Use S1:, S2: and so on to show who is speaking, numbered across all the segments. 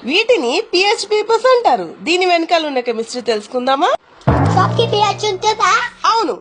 S1: వీటిని pH papers అంటారు. దీని వెనకాల ఉన్న కెమిస్ట్రీ తెలుసుకుందామా? అవును.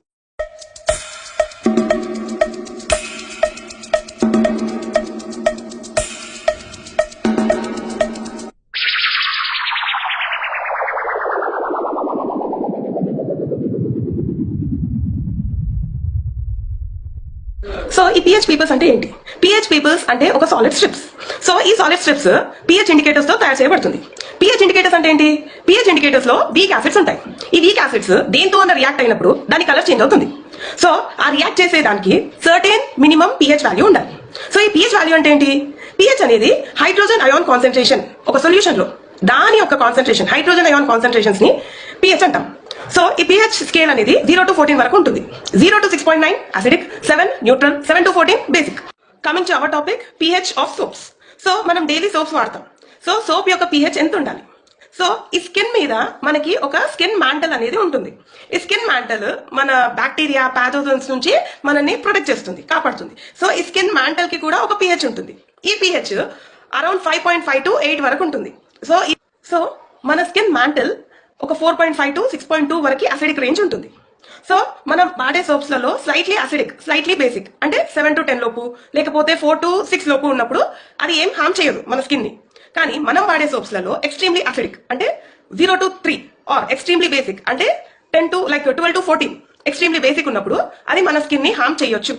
S2: సో ఈ పిహెచ్ పేపర్స్ అంటే ఏంటి? పిహెచ్ పేపర్స్ అంటే ఒక సాలిడ్ స్ట్రిప్స్. సో ఈ సాలిడ్ స్ట్రిప్స్ పిహెచ్ ఇండికేటర్స్ తో తయారు చేయబడుతుంది. పిహెచ్ ఇండికేటర్స్ అంటే ఏంటి? పిహెచ్ ఇండికేటర్స్ లో వీక్ యాసిడ్స్ ఉంటాయి. ఈ వీక్ యాసిడ్స్ దేంతో అన్న రియాక్ట్ అయినప్పుడు దాని కలర్ చేంజ్ అవుతుంది. సో ఆ రియాక్ట్ చేసే దానికి సర్టెన్ మినిమం పిహెచ్ వాల్యూ ఉండాలి. సో ఈ పిహెచ్ వాల్యూ అంటే ఏంటి? పిహెచ్ అనేది హైడ్రోజన్ అయాన్ కాన్సన్ట్రేషన్ ఒక సొల్యూషన్ లో దాని యొక్క కాన్సన్ట్రేషన్, హైడ్రోజన్ అయాన్ కాన్సన్ట్రేషన్స్ ని పిహెచ్ అంటాం. సో ఈ పిహెచ్ స్కేల్ అనేది 0 to 14 వరకు ఉంటుంది. 0 to 6.9 acidic, 7 neutral, 7 to 14 basic. Coming to our topic, pH of swords. So మనం డైలీ సోప్స్ వాడతాం. సో సోప్ యొక్క పిహెచ్ ఎంత ఉండాలి? సో ఈ స్కిన్ మీద మనకి ఒక స్కిన్ మ్యాంటల్ అనేది ఉంటుంది. ఈ స్కిన్ మ్యాంటల్ మన బ్యాక్టీరియా, పాథోజన్స్ నుంచి మనల్ని ప్రొటెక్ట్ చేస్తుంది, కాపాడుతుంది. సో ఈ స్కిన్ మ్యాంటల్ కి కూడా ఒక పిహెచ్ ఉంటుంది. ఈ పిహెచ్ అరౌండ్ 5.5 to 8 వరకు ఉంటుంది. సో మన స్కిన్ మ్యాంటల్ ఒక 4.5 to 6.2 వరకు అసిడిక్ రేంజ్ ఉంటుంది. సో మనం వాడే సోప్స్ లలో స్లైట్లీ అసిడిక్, స్లైట్లీ బేసిక్ అంటే 7 to 10 లోపు, లేకపోతే 4 to 6 లోపు ఉన్నప్పుడు అది ఏం హార్మ్ చేయదు మన స్కిన్ ని. కానీ మనం వాడే సోప్స్ లలో ఎక్స్ట్రీమ్లీ అసిడిక్ అంటే 0 to 3 ఆర్ ఎక్స్ట్రీమ్లీ బేసిక్ అంటే 12 to 14 ఎక్స్ట్రీమ్లీ బేసిక్ ఉన్నప్పుడు అది మన స్కిన్ ని హార్మ్ చేయొచ్చు.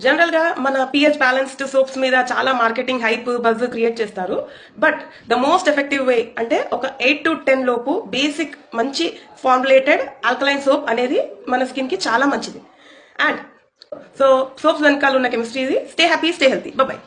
S2: జనరల్ గా మన పిహెచ్ బ్యాలెన్స్డ్ సోప్స్ మీద చాలా మార్కెటింగ్ హైప్, బజ్ క్రియేట్ చేస్తారు. But the most effective way అంటే ఒక 8 to 10 లోపు బేసిక్ మంచి ఫార్ములేటెడ్ ఆల్కలైన్ సోప్ అనేది మన స్కిన్ కి చాలా మంచిది. అండ్ సో సోప్స్ వెనకాల ఉన్న chemistry. Stay happy, stay healthy. Bye.